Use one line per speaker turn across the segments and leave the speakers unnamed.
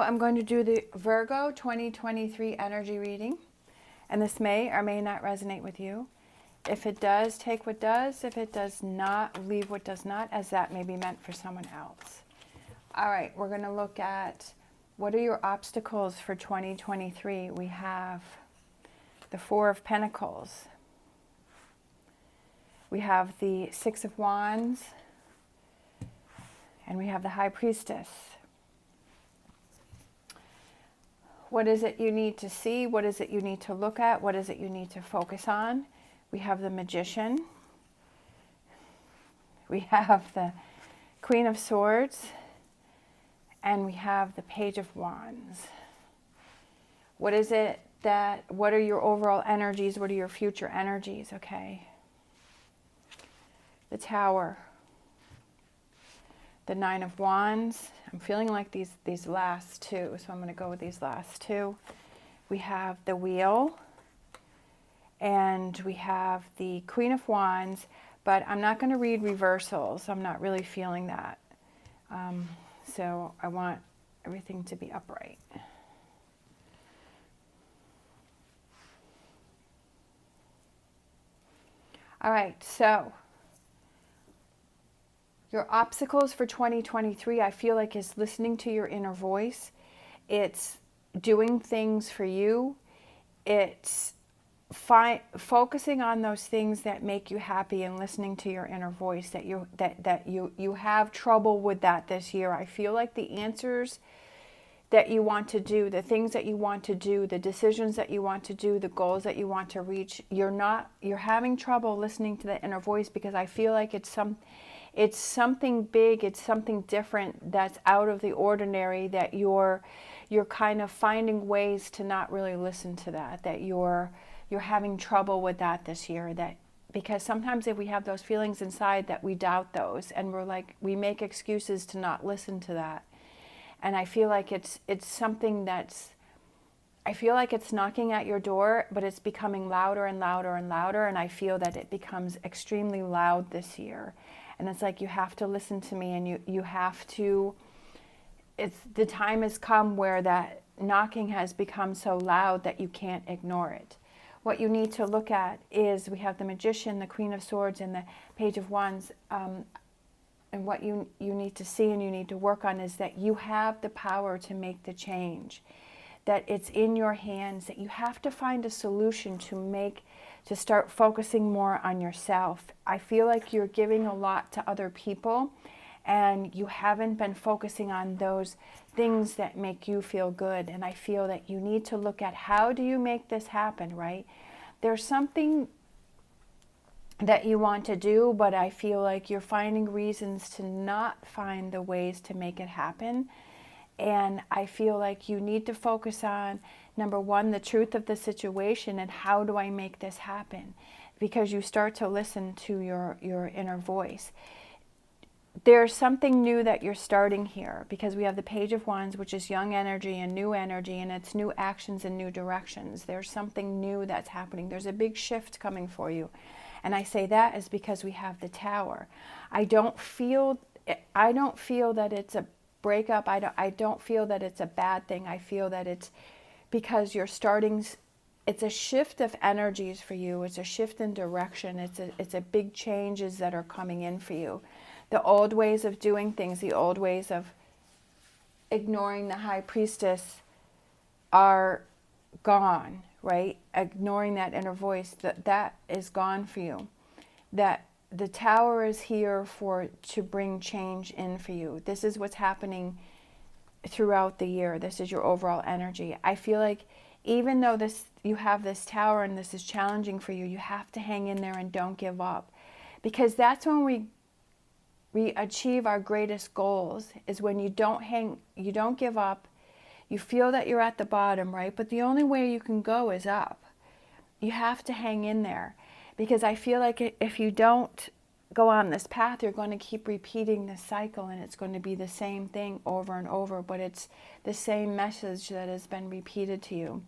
I'm going to do the Virgo 2023 energy reading, and this may or may not resonate with you. If it does, take what does. If it does not, leave what does not, as that may be meant for someone else. All right, we're going to look at what are your obstacles for 2023. We have the Four of Pentacles. We have the Six of Wands, and we have the High Priestess. What is it you need to see? What is it you need to look at? What is it you need to focus on? We have the Magician. We have the Queen of Swords. And we have the Page of Wands. What is it what are your overall energies? What are your future energies? Okay. The Tower. The Nine of Wands. I'm feeling like these last two, so I'm going to go with these last two. We have the Wheel, and we have the Queen of Wands, but I'm not going to read reversals. I'm not really feeling that. So I want everything to be upright. All right, so your obstacles for 2023, I feel like, is listening to your inner voice. It's doing things for you. It's focusing on those things that make you happy and listening to your inner voice. That you have trouble with that this year. I feel like the answers that you want to do, the things that you want to do, the decisions that you want to do, the goals that you want to reach, you're having trouble listening to the inner voice, because I feel like it's something big, it's something different that's out of the ordinary, that you're kind of finding ways to not really listen to that you're having trouble with that this year, because sometimes if we have those feelings inside, that we doubt those, and we make excuses to not listen to that. And I feel like it's something I feel like it's knocking at your door, but it's becoming louder and louder and louder, and I feel that it becomes extremely loud this year. And it's like, you have to listen to me, and you have to, the time has come where that knocking has become so loud that you can't ignore it. What you need to look at is, we have the Magician, the Queen of Swords, and the Page of Wands. And what you need to see and you need to work on is that you have the power to make the change, that it's in your hands, that you have to find a solution to start focusing more on yourself. I feel like you're giving a lot to other people, and you haven't been focusing on those things that make you feel good. And I feel that you need to look at, how do you make this happen, right? There's something that you want to do, but I feel like you're finding reasons to not find the ways to make it happen. And I feel like you need to focus on, number one, the truth of the situation, and how do I make this happen? Because you start to listen to your inner voice. There's something new that you're starting here, because we have the Page of Wands, which is young energy and new energy, and it's new actions and new directions. There's something new that's happening. There's a big shift coming for you. And I say that is because we have the Tower. I don't feel that it's a breakup. I don't feel that it's a bad thing. I feel that it's because you're starting. It's a shift of energies for you. It's a shift in direction. It's a big changes that are coming in for you. The old ways of doing things, the old ways of ignoring the High Priestess are gone, right? Ignoring that inner voice, that is gone for you. That the Tower is here to bring change in for you. This is what's happening throughout the year. This is your overall energy. I feel like even though you have this Tower and this is challenging for you, you have to hang in there and don't give up. Because that's when we achieve our greatest goals, is when you don't give up. You feel that you're at the bottom, right? But the only way you can go is up. You have to hang in there, because I feel like if you don't go on this path, you're going to keep repeating this cycle, and it's going to be the same thing over and over, but it's the same message that has been repeated to you.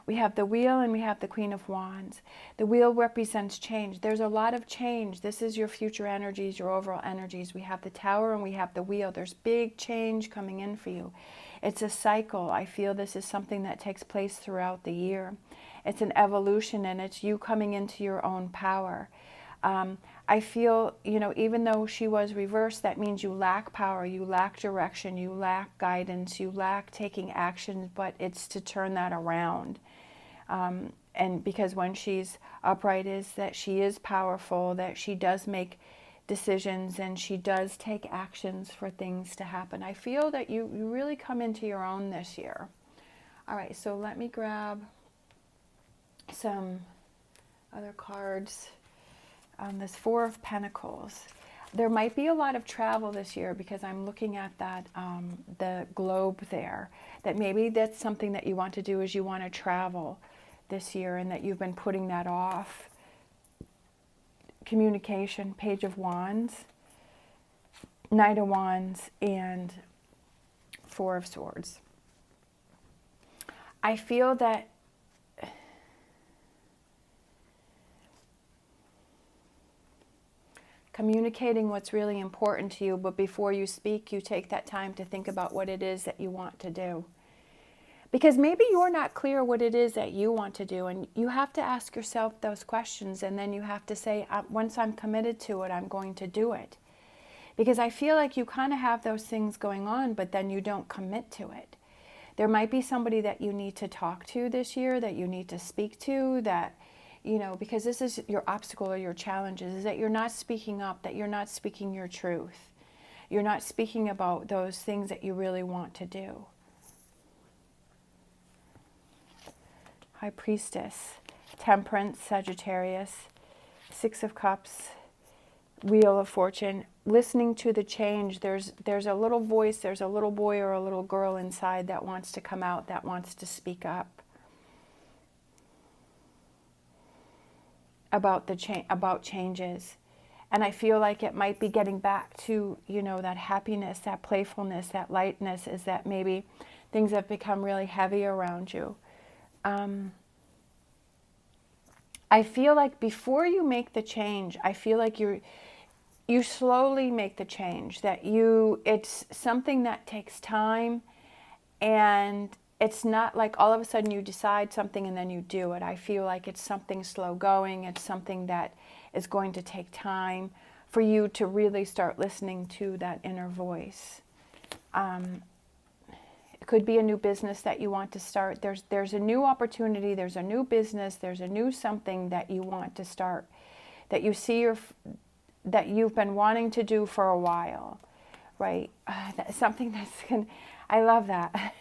We have the Wheel and we have the Queen of Wands. The Wheel represents change. There's a lot of change. This is your future energies, your overall energies. We have the Tower and we have the Wheel. There's big change coming in for you. It's a cycle. I feel this is something that takes place throughout the year. It's an evolution, and it's you coming into your own power. I feel, even though she was reversed, that means you lack power, you lack direction, you lack guidance, you lack taking action, but it's to turn that around. And because when she's upright is that she is powerful, that she does make decisions and she does take actions for things to happen. I feel that you really come into your own this year. All right, so let me grab some other cards. This Four of Pentacles. There might be a lot of travel this year because I'm looking at that, the globe there. That maybe that's something that you want to do is you want to travel this year and that you've been putting that off. Communication, Page of Wands, Knight of Wands, and Four of Swords. I feel that communicating what's really important to you, but before you speak, you take that time to think about what it is that you want to do. Because maybe you're not clear what it is that you want to do, and you have to ask yourself those questions, and then you have to say, once I'm committed to it, I'm going to do it. Because I feel like you kind of have those things going on, but then you don't commit to it. There might be somebody that you need to talk to this year, that you need to speak to, that because this is your obstacle or your challenges, is that you're not speaking up, that you're not speaking your truth. You're not speaking about those things that you really want to do. High Priestess, Temperance, Sagittarius, Six of Cups, Wheel of Fortune. Listening to the change, there's a little voice, there's a little boy or a little girl inside that wants to come out, that wants to speak up about about changes. And I feel like it might be getting back to, that happiness, that playfulness, that lightness, is that maybe things have become really heavy around you. I feel like before you make the change, I feel like you slowly make the change, that it's something that takes time, and it's not like all of a sudden you decide something and then you do it. I feel like it's something slow going. It's something that is going to take time for you to really start listening to that inner voice. It could be a new business that you want to start. There's a new opportunity. There's a new business. There's a new something that you want to start, that you see that you've been wanting to do for a while, right? That's something I love that.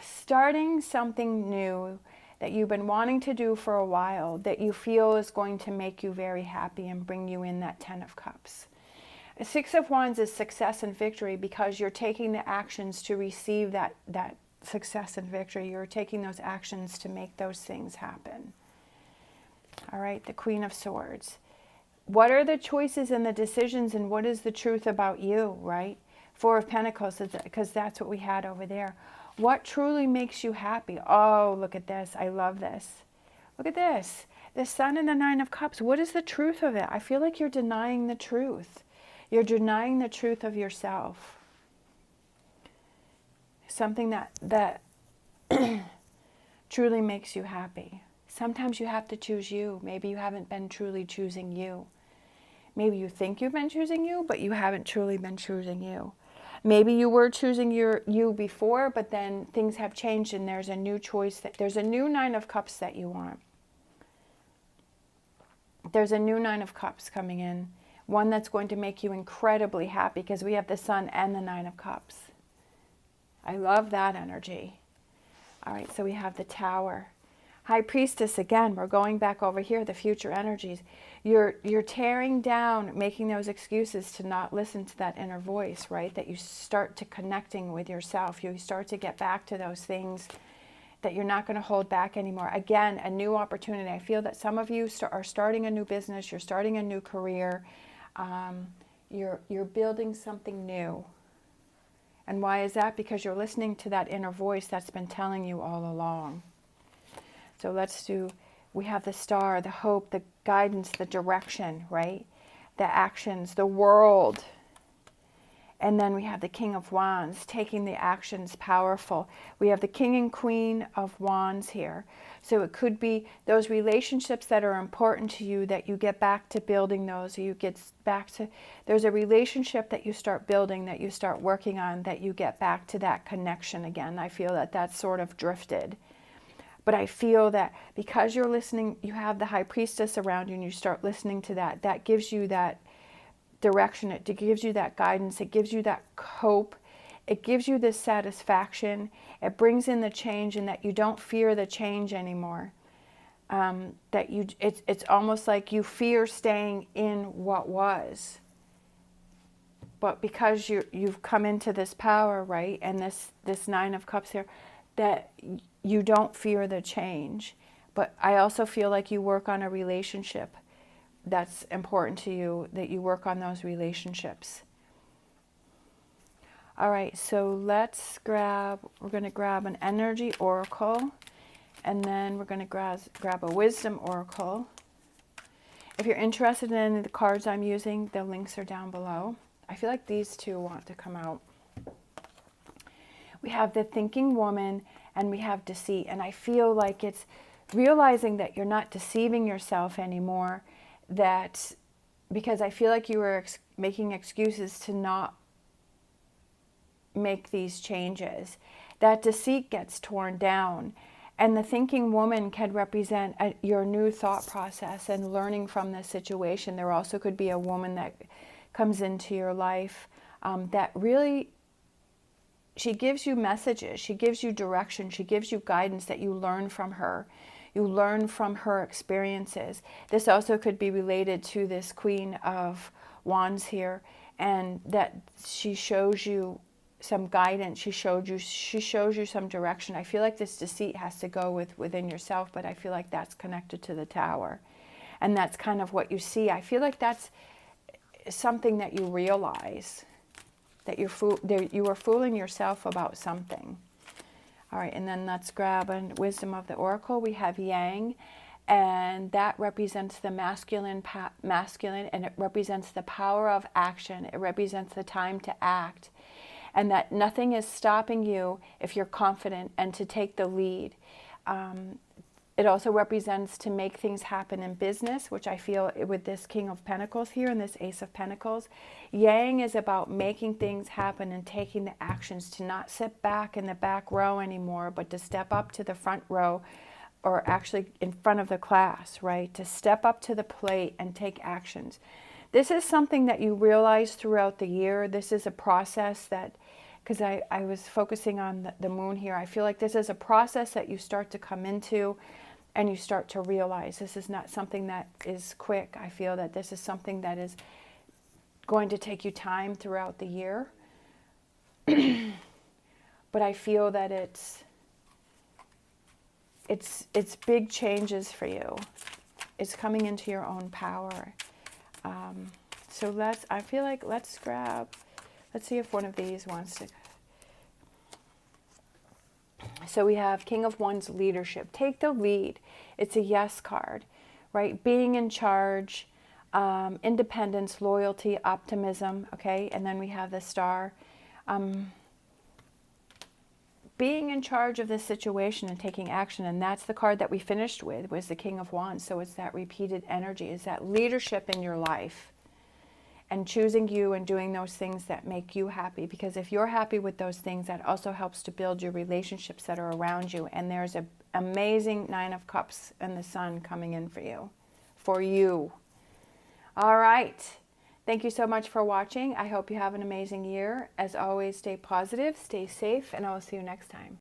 Starting something new that you've been wanting to do for a while, that you feel is going to make you very happy and bring you in that Ten of Cups. Six of Wands is success and victory, because you're taking the actions to receive that success and victory. You're taking those actions to make those things happen. All right, the Queen of Swords. What are the choices and the decisions, and what is the truth about you, right? Four of Pentacles, because that's what we had over there. What truly makes you happy? Oh, look at this. I love this. Look at this. The Sun and the Nine of Cups. What is the truth of it? I feel like you're denying the truth. You're denying the truth of yourself. Something that truly makes you happy. Sometimes you have to choose you. Maybe you haven't been truly choosing you. Maybe you think you've been choosing you, but you haven't truly been choosing you. Maybe you were choosing you before, but then things have changed and there's a new choice. There's a new Nine of Cups that you want. There's a new Nine of Cups coming in. One that's going to make you incredibly happy, because we have the Sun and the Nine of Cups. I love that energy. All right, so we have the Tower. High Priestess, again, we're going back over here, the future energies. You're tearing down, making those excuses to not listen to that inner voice, right? That you start to connecting with yourself. You start to get back to those things that you're not going to hold back anymore. Again, a new opportunity. I feel that some of you are starting a new business. You're starting a new career. You're building something new. And why is that? Because you're listening to that inner voice that's been telling you all along. So we have the Star, the hope, the guidance, the direction, right? The actions, the world. And then we have the King of Wands, taking the actions, powerful. We have the King and Queen of Wands here. So it could be those relationships that are important to you, that you get back to building those, or you get back to, there's a relationship that you start building, that you start working on, that you get back to that connection again. I feel that that's sort of drifted. But I feel that because you're listening, you have the High Priestess around you, and you start listening to that, that gives you that direction, it gives you that guidance, it gives you that hope, it gives you this satisfaction, it brings in the change, and that you don't fear the change anymore. That you, it's almost like you fear staying in what was. But because you've come into this power, right, and this Nine of Cups here, that you don't fear the change. But I also feel like you work on a relationship that's important to you, that you work on those relationships. All right, so we're going to grab an energy oracle, and then we're going to grab a wisdom oracle. If you're interested in any of the cards I'm using, the links are down below. I feel like these two want to come out. We have the thinking woman, and we have deceit, and I feel like it's realizing that you're not deceiving yourself anymore, that because I feel like you were making excuses to not make these changes. That deceit gets torn down, and the thinking woman can represent your new thought process and learning from this situation. There also could be a woman that comes into your life that really, she gives you messages, she gives you direction, she gives you guidance, that you learn from her. You learn from her experiences. This also could be related to this Queen of Wands here, and that she shows you some guidance. She shows you some direction. I feel like this deceit has to go within yourself, but I feel like that's connected to the Tower, and that's kind of what you see. I feel like that's something that you realize, that you are fooling yourself about something. All right, and then let's grab a wisdom of the oracle. We have Yang, and that represents the masculine, and it represents the power of action. It represents the time to act, and that nothing is stopping you if you're confident and to take the lead. It also represents to make things happen in business, which I feel with this King of Pentacles here and this Ace of Pentacles. Yang is about making things happen and taking the actions, to not sit back in the back row anymore, but to step up to the front row, or actually in front of the class, right? To step up to the plate and take actions. This is something that you realize throughout the year. This is a process that, because I was focusing on the moon here, I feel like this is a process that you start to come into, and you start to realize this is not something that is quick. I feel that this is something that is going to take you time throughout the year. But I feel that it's big changes for you. It's coming into your own power. So let's see if one of these wants to. So we have King of Wands, leadership. Take the lead. It's a yes card, right? Being in charge, independence, loyalty, optimism, okay? And then we have the Star. Being in charge of this situation and taking action, and that's the card that we finished with, was the King of Wands. So it's that repeated energy, is that leadership in your life, and choosing you and doing those things that make you happy. Because if you're happy with those things, that also helps to build your relationships that are around you. And there's an amazing Nine of Cups and the Sun coming in for you. All right. Thank you so much for watching. I hope you have an amazing year. As always, stay positive, stay safe, and I will see you next time.